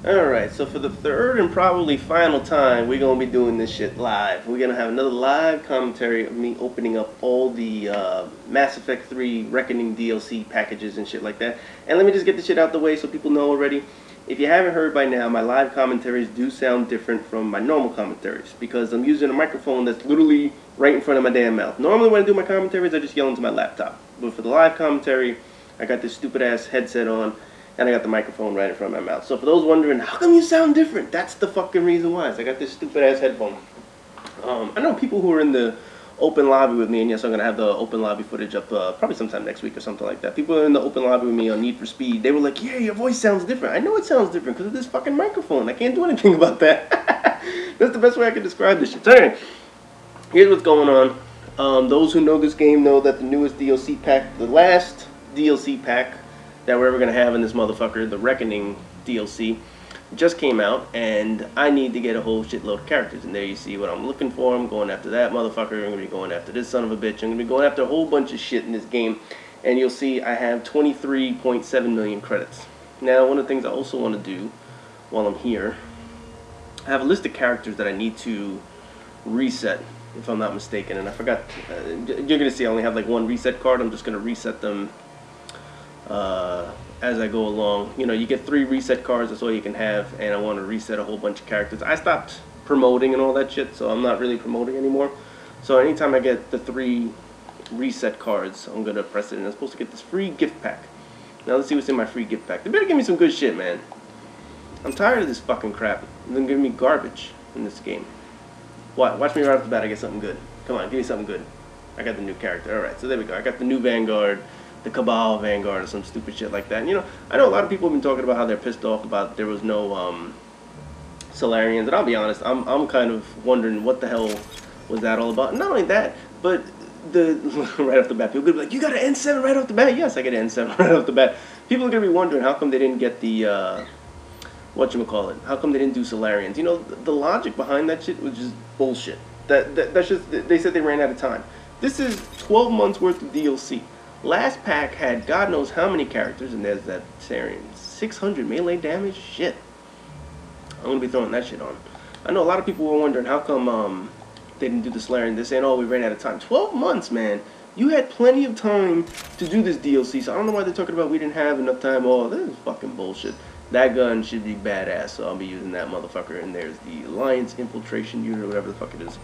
Alright, so for the third and probably final time, we're going to be doing this shit live. We're going to have another live commentary of me opening up all the Mass Effect 3 Reckoning DLC packages and shit like that. And let me just get this shit out the way so people know already. If you haven't heard by now, my live commentaries do sound different from my normal commentaries because I'm using a microphone that's literally right in front of my damn mouth. Normally when I do my commentaries, I just yell into my laptop. But for the live commentary, I got this stupid ass headset on and I got the microphone right in front of my mouth. So for those wondering, how come you sound different? That's the fucking reason why. I got this stupid ass headphone. I know people who are in the open lobby with me, and yes, I'm going to have the open lobby footage up probably sometime next week or something like that. People who are in the open lobby with me on Need for Speed, they were like, yeah, your voice sounds different. I know it sounds different because of this fucking microphone. I can't do anything about that. That's the best way I can describe this shit. So anyway, here's what's going on. Those who know this game know that the newest DLC pack, the last DLC pack that we're ever going to have in this motherfucker, the Reckoning DLC, just came out, and I need to get a whole shitload of characters. And there you see what I'm looking for. I'm going after that motherfucker. I'm going to be going after this son of a bitch. I'm going to be going after a whole bunch of shit in this game. And you'll see I have 23.7 million credits. Now, one of the things I also want to do while I'm here, I have a list of characters that I need to reset, if I'm not mistaken. And I forgot, you're going to see I only have like one reset card. I'm just going to reset them as I go along. You know, you get 3 reset cards, that's all you can have, and I want to reset a whole bunch of characters. I stopped promoting and all that shit, so I'm not really promoting anymore. So anytime I get the 3 reset cards, I'm gonna press it, and I'm supposed to get this free gift pack. Now let's see what's in my free gift pack. They better give me some good shit, man. I'm tired of this fucking crap. They're giving me garbage in this game. What? Watch me right off the bat, I get something good. Come on, give me something good. I got the new character. Alright, so there we go. I got the new Vanguard, the Cabal Vanguard, or some stupid shit like that. And, you know, I know a lot of people have been talking about how they're pissed off about there was no Solarians, and I'll be honest, I'm kind of wondering what the hell was that all about. Not only that, but the right off the bat, people are gonna be like, you got an N7 right off the bat? Yes, I get an N7 right off the bat. People are gonna be wondering how come they didn't get the whatchamacallit, how come they didn't do Solarians? You know, the logic behind that shit was just bullshit. That's just, they said they ran out of time. This is 12 months worth of DLC. Last pack had God knows how many characters, and there's that Sarian. 600 melee damage? Shit. I'm going to be throwing that shit on. I know a lot of people were wondering how come they didn't do the Solarian. They're saying, oh, we ran out of time. 12 months, man. You had plenty of time to do this DLC, so I don't know why they're talking about we didn't have enough time. Oh, this is fucking bullshit. That gun should be badass, so I'll be using that motherfucker. And there's the Alliance Infiltration Unit, or whatever the fuck it is.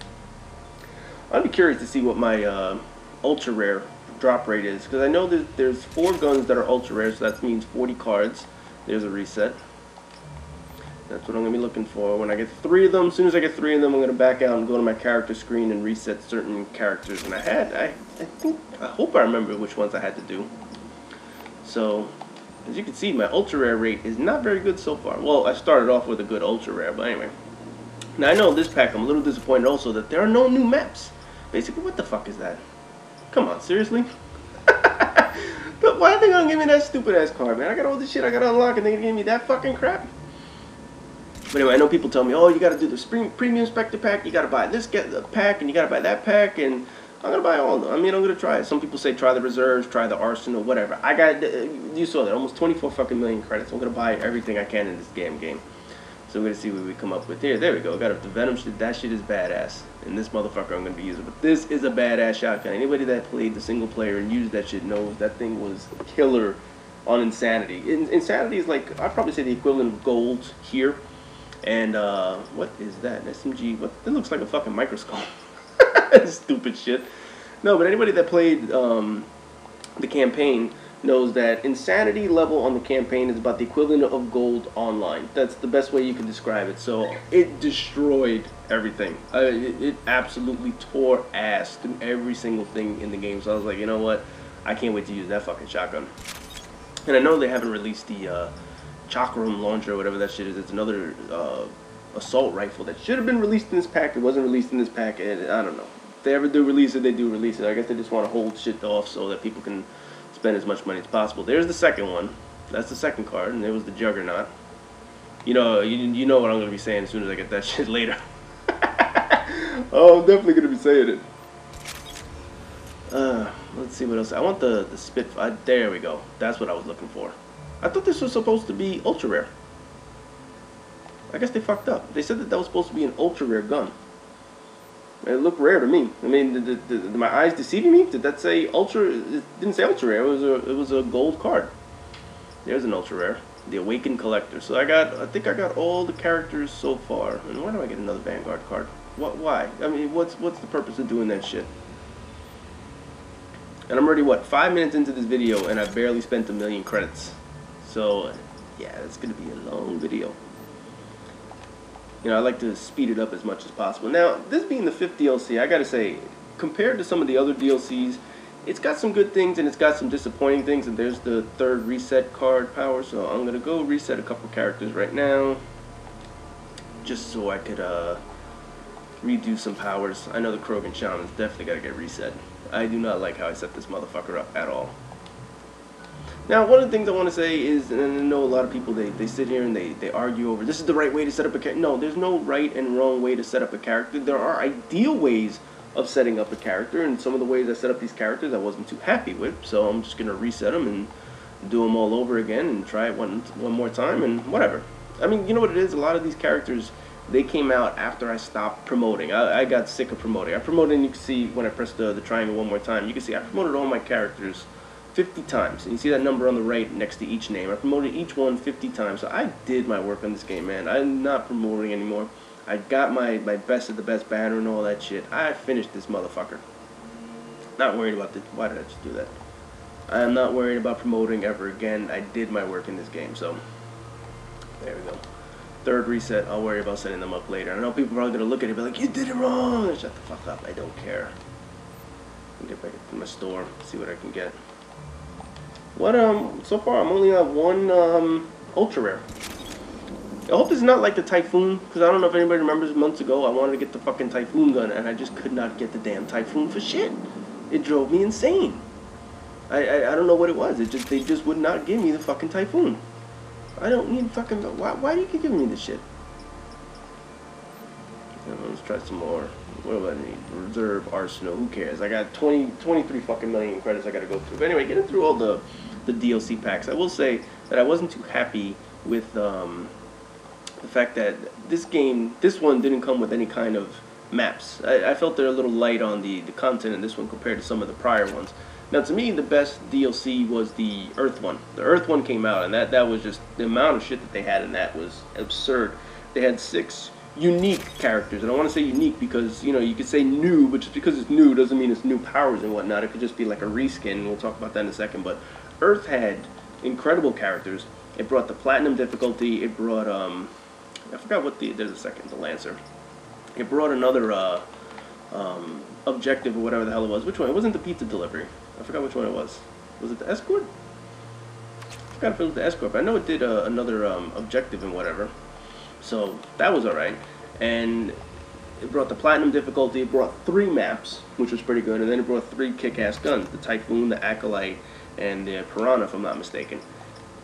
I'd be curious to see what my ultra rare drop rate is, because I know that there's 4 guns that are ultra rare, so that means 40 cards. There's a reset. That's what I'm going to be looking for. When I get 3 of them, as soon as I get 3 of them, I'm going to back out and go to my character screen and reset certain characters. And I hope I remember which ones I had to do. So, as you can see, my ultra rare rate is not very good so far. Well, I started off with a good ultra rare, but anyway. Now, I know this pack, I'm a little disappointed also that there are no new maps. Basically, what the fuck is that? Come on, seriously? Why are they gonna give me that stupid ass card, man? I got all this shit I gotta unlock and they're gonna give me that fucking crap? But anyway, I know people tell me, oh, you gotta do the premium Spectre pack, you gotta buy this pack, and you gotta buy that pack, and I'm gonna buy all of them. I mean, I'm gonna try it. Some people say try the reserves, try the arsenal, whatever. I got, you saw that, almost 24 fucking million credits. I'm gonna buy everything I can in this game. So we're gonna see what we come up with here. There we go. Got the Venom shit. That shit is badass. And this motherfucker I'm gonna be using. But this is a badass shotgun. Anybody that played the single player and used that shit knows that thing was killer on Insanity. Insanity is like, I'd probably say the equivalent of gold here. And what is that? SMG? What? It looks like a fucking microscope. Stupid shit. No, but anybody that played the campaign knows that Insanity level on the campaign is about the equivalent of gold online. That's the best way you can describe it. So it destroyed everything. It absolutely tore ass through every single thing in the game. So I was like, you know what? I can't wait to use that fucking shotgun. And I know they haven't released the Chakram launcher or whatever that shit is. It's another assault rifle that should have been released in this pack. It wasn't released in this pack, and I don't know. If they ever do release it, they do release it. I guess they just want to hold shit off so that people can spend as much money as possible. There's the second one. That's the second card, and there was the Juggernaut. You know what I'm gonna be saying as soon as I get that shit later. Oh, I'm definitely gonna be saying it. Let's see what else. I want the Spitfire. There we go. That's what I was looking for. I thought this was supposed to be ultra rare. I guess they fucked up. They said that that was supposed to be an ultra rare gun. It looked rare to me. I mean, did my eyes deceiving me? Did that say ultra? It didn't say ultra rare. It was a gold card. There's an ultra rare, the Awakened Collector. So I think I got all the characters so far. And why do I get another Vanguard card? What? Why? I mean, what's the purpose of doing that shit? And I'm already, what, 5 minutes into this video, and I barely spent 1,000,000 credits. So, yeah, it's going to be a long video. You know, I like to speed it up as much as possible. Now, this being the 5th DLC, I got to say, compared to some of the other DLCs, it's got some good things and it's got some disappointing things. And there's the 3rd reset card power, so I'm going to go reset a couple characters right now. Just so I could redo some powers. I know the Krogan Shaman's definitely got to get reset. I do not like how I set this motherfucker up at all. Now, one of the things I want to say is, and I know a lot of people, they sit here and they argue over, this is the right way to set up a character. No, there's no right and wrong way to set up a character. There are ideal ways of setting up a character, and some of the ways I set up these characters I wasn't too happy with, so I'm just going to reset them and do them all over again and try it one more time and whatever. I mean, you know what it is? A lot of these characters, they came out after I stopped promoting. I got sick of promoting. I promoted, and you can see when I press the triangle one more time, you can see I promoted all my characters 50 times. And you see that number on the right next to each name. I promoted each one 50 times. So I did my work on this game, man. I'm not promoting anymore. I got my best of the best banner and all that shit. I finished this motherfucker. Not worried about this. Why did I just do that? I am not worried about promoting ever again. I did my work in this game, so there we go. 3rd reset, I'll worry about setting them up later. I know people are probably going to look at it and be like, you did it wrong! Shut the fuck up, I don't care. I'll get back to my store, see what I can get. What, so far I'm only at 1, ultra rare. I hope it's not like the Typhoon, because I don't know if anybody remembers months ago, I wanted to get the fucking Typhoon gun, and I just could not get the damn Typhoon for shit. It drove me insane. I don't know what it was, they just would not give me the fucking Typhoon. I don't need fucking... Why do you keep giving me this shit? Let's try some more. What do I need? Reserve Arsenal. Who cares? I got 23 fucking million credits I gotta go through. But anyway, getting through all the DLC packs, I will say that I wasn't too happy with the fact that this one didn't come with any kind of maps. I felt they're a little light on the content in this one compared to some of the prior ones. Now, to me, the best DLC was the Earth one. The Earth one came out, and that was just, the amount of shit that they had in that was absurd. They had 6 unique characters, and I want to say unique because, you know, you could say new, but just because it's new doesn't mean it's new powers and whatnot. It could just be like a reskin, and we'll talk about that in a second. But Earth had incredible characters. It brought the Platinum difficulty. It brought, I forgot what there's a second, the Lancer. It brought another objective or whatever the hell it was. Which one? It wasn't the pizza delivery. I forgot which one it was. Was it the escort? I forgot if it was the escort, but I know it did another objective and whatever. So that was alright. And it brought the Platinum difficulty. It brought 3 maps, which was pretty good. And then it brought 3 kick-ass guns. The Typhoon, the Acolyte, and the Piranha, if I'm not mistaken.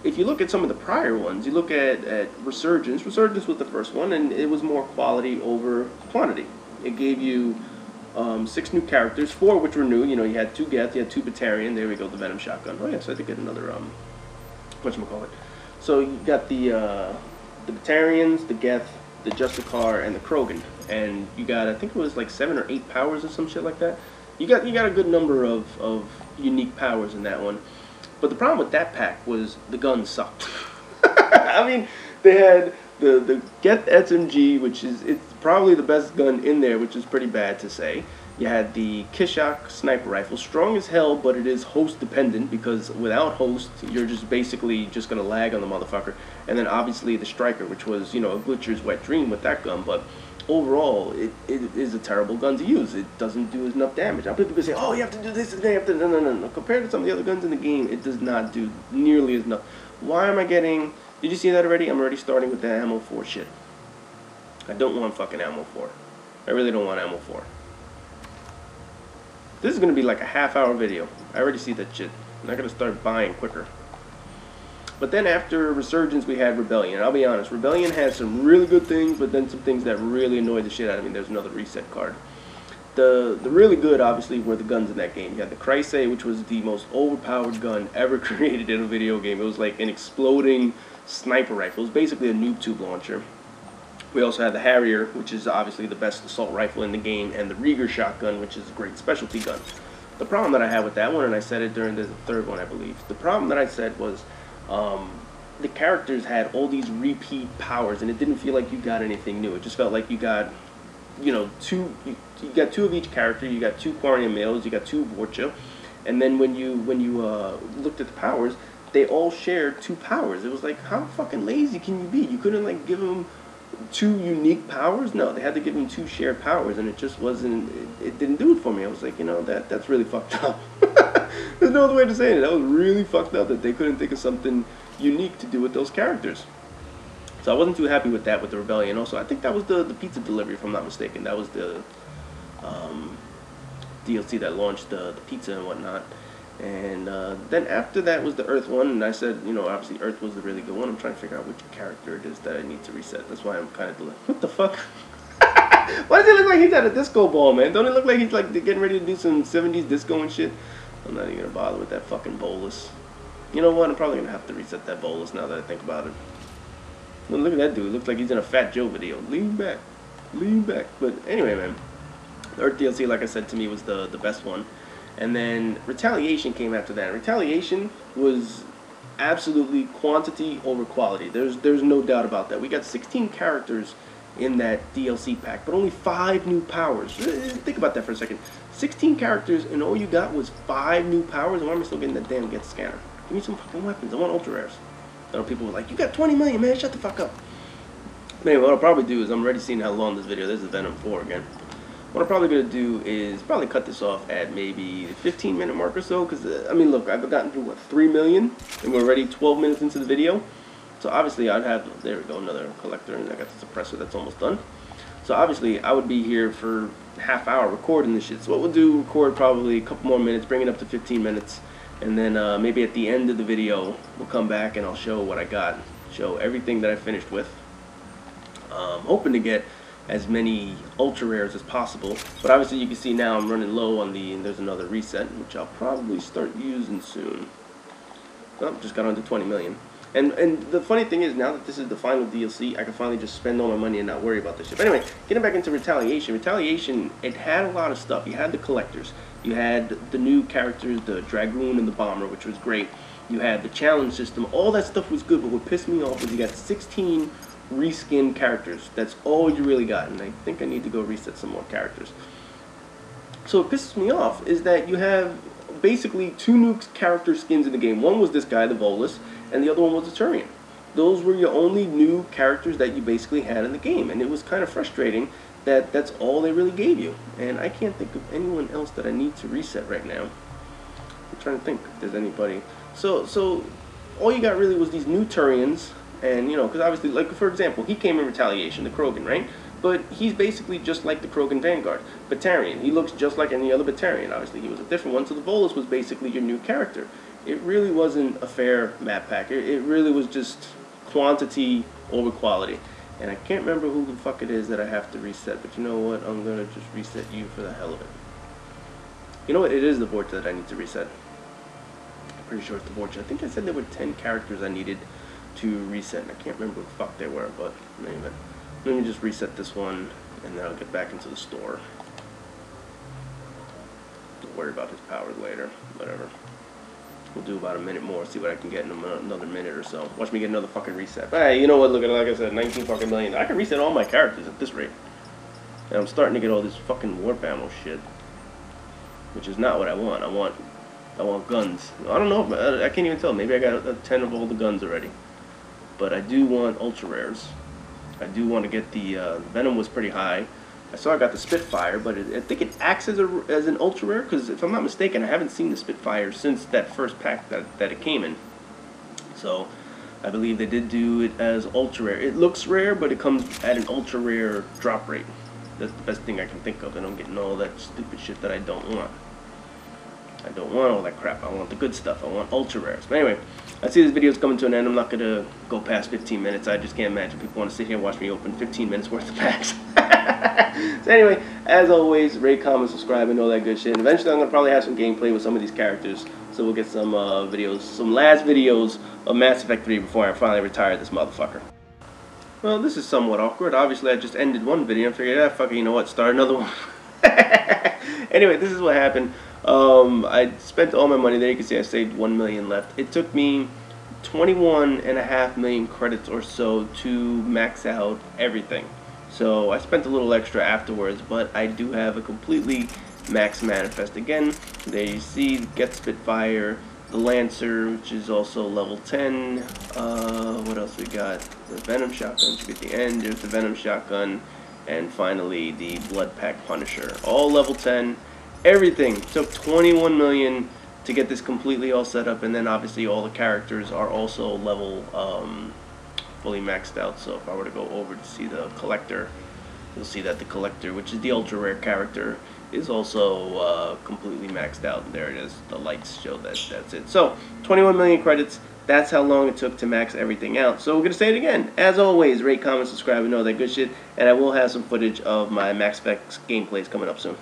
If you look at some of the prior ones, you look at Resurgence. Resurgence was the first one, and it was more quality over quantity. It gave you 6 new characters, 4 which were new. You know, you had 2 Geth, you had 2 Batarian. There we go, the Venom Shotgun. Oh yeah, so I did get another whatchamacallit. So you got the Batarians, the Geth, the Justicar, and the Krogan. And you got, I think it was like 7 or 8 powers or some shit like that. You got a good number of unique powers in that one. But the problem with that pack was the guns sucked. I mean, they had the Geth SMG, which is, it's probably the best gun in there, which is pretty bad to say. You had the Kishak sniper rifle, strong as hell, but it is host dependent, because without host, you're just basically just gonna lag on the motherfucker. And then obviously the Striker, which was, you know, a glitcher's wet dream with that gun, but overall, it is a terrible gun to use. It doesn't do enough damage. Now people say, oh, you have to do this, and you have to, no. Compared to some of the other guns in the game, it does not do nearly as enough. Why am I getting, did you see that already? I'm already starting with the ammo 4 shit. I don't want fucking ammo 4. I really don't want ammo 4. This is going to be like a half-hour video. I already see that shit. I'm not going to start buying quicker. But then after Resurgence, we had Rebellion. I'll be honest, Rebellion had some really good things, but then some things that really annoyed the shit out of me. There's another reset card. The really good, obviously, were the guns in that game. You had the Chrysae, which was the most overpowered gun ever created in a video game. It was like an exploding sniper rifle. It was basically a noob tube launcher. We also have the Harrier, which is obviously the best assault rifle in the game, and the Rieger shotgun, which is a great specialty gun. The problem that I had with that one, and I said it during the third one, I believe, the problem that I said was the characters had all these repeat powers, and it didn't feel like you got anything new. It just felt like you got, you know, you got two of each character. You got two Quarian males, you got two Vorcha, and then when you looked at the powers, they all shared two powers. It was like, how fucking lazy can you be? You couldn't like give them two unique powers? No, they had to give them two shared powers, and it just wasn't. It didn't do it for me. I was like, you know, that's really fucked up. There's no other way to say it. That was really fucked up that they couldn't think of something unique to do with those characters. So I wasn't too happy with that with the Rebellion. Also, I think that was the pizza delivery, if I'm not mistaken. That was the DLC that launched the pizza and whatnot. And then after that was the Earth one, and I said, you know, obviously Earth was the really good one. I'm trying to figure out which character it is that I need to reset. That's why I'm kind of like, what the fuck? Why does he look like he's at a disco ball, man? Don't it look like he's like getting ready to do some 70s disco and shit? I'm not even gonna bother with that fucking bolus. You know what? I'm probably gonna have to reset that bolus now that I think about it. Well, look at that dude. It looks like he's in a Fat Joe video. Lean back, lean back. But anyway, man, the Earth DLC, like I said, to me was the best one. And then Retaliation came after that. Retaliation was absolutely quantity over quality. There's no doubt about that. We got 16 characters in that DLC pack, but only 5 new powers. Think about that for a second. 16 characters, and all you got was 5 new powers. Why am I still getting that damn Get Scanner? Give me some fucking weapons. I want ultra rares. I know people were like, you got 20 million, man. Shut the fuck up. But anyway, what I'll probably do is, I'm already seeing how long this video. This is Venom 4 again. What I'm probably going to do is probably cut this off at maybe the 15-minute mark or so, because, I mean, look, I've gotten through, what, 3 million? And we're already 12 minutes into the video. So obviously I'd have, there we go, another collector, and I got the suppressor that's almost done. So obviously I would be here for half hour recording this shit. So what we'll do, record probably a couple more minutes, bring it up to 15 minutes, and then maybe at the end of the video, we'll come back and I'll show what I got, show everything that I finished with. Hoping to get as many ultra rares as possible, but obviously you can see now I'm running low on and there's another reset, which I'll probably start using soon. Oh, just got under 20 million. And the funny thing is, now that this is the final DLC, I can finally just spend all my money and not worry about this shit. But anyway, getting back into Retaliation. Retaliation, it had a lot of stuff. You had the collectors. You had the new characters, the Dragoon and the Bomber, which was great. You had the challenge system. All that stuff was good, but what pissed me off was you got 16 reskin characters. That's all you really got, and I think I need to go reset some more characters. So what pisses me off is that you have basically 2 new character skins in the game. One was this guy, the Volus, and the other one was the Turian. Those were your only new characters that you basically had in the game, and it was kind of frustrating that that's all they really gave you. And I can't think of anyone else that I need to reset right now. I'm trying to think if there's anybody. So all you got really was these new Turians, and you know, because obviously, like for example, he came in Retaliation, the Krogan, right? But he's basically just like the Krogan Vanguard. Batarian, he looks just like any other Batarian. Obviously, he was a different one, so the Volus was basically your new character. It really wasn't a fair map pack. It really was just quantity over quality. And I can't remember who the fuck it is that I have to reset, but you know what? I'm going to just reset you for the hell of it. You know what? It is the Vorcha that I need to reset. I'm pretty sure it's the Vorcha. I think I said there were 10 characters I needed to reset, and I can't remember what the fuck they were, but anyway. Let me just reset this one, and then I'll get back into the store. Don't worry about his powers later. Whatever. We'll do about a minute more, see what I can get in another minute or so. Watch me get another fucking reset. But hey, you know what? Look at it, like I said, 19 fucking million. I can reset all my characters at this rate. And I'm starting to get all this fucking warp ammo shit, which is not what I want. I want guns. I don't know. I can't even tell. Maybe I got 10 of all the guns already. But I do want ultra rares. I do want to get the Venom was pretty high. I saw I got the Spitfire, but I think it acts as an ultra rare, because if I'm not mistaken, I haven't seen the Spitfire since that first pack that it came in. So I believe they did do it as ultra rare. It looks rare, but it comes at an ultra rare drop rate. That's the best thing I can think of, and I'm getting all that stupid shit that I don't want. I don't want all that crap. I want the good stuff. I want ultra rares. But anyway, I see this video is coming to an end. I'm not going to go past 15 minutes. I just can't imagine people want to sit here and watch me open 15 minutes worth of packs. So anyway, as always, rate, comment, subscribe, and all that good shit. And eventually I'm going to probably have some gameplay with some of these characters. So we'll get some videos, some last videos of Mass Effect 3 before I finally retire this motherfucker. Well, this is somewhat awkward. Obviously, I just ended one video and figured, ah, fuck it, you know what, start another one. Anyway, this is what happened. I spent all my money there. You can see I saved 1 million left. It took me 21.5 million credits or so to max out everything. So I spent a little extra afterwards, but I do have a completely max manifest. Again, there you see, Get Spitfire, the Lancer, which is also level 10. What else we got? The Venom Shotgun should be at the end. There's the Venom Shotgun. And finally, the Blood Pack Punisher. All level 10. Everything. Took 21 million to get this completely all set up. And then obviously all the characters are also level fully maxed out. So if I were to go over to see the Collector, you'll see that the Collector, which is the ultra rare character, is also completely maxed out. And there it is. The lights show that that's it. So 21 million credits. That's how long it took to max everything out. So we're going to say it again. As always, rate, comment, subscribe, and all that good shit. And I will have some footage of my Max Specs gameplays coming up soon.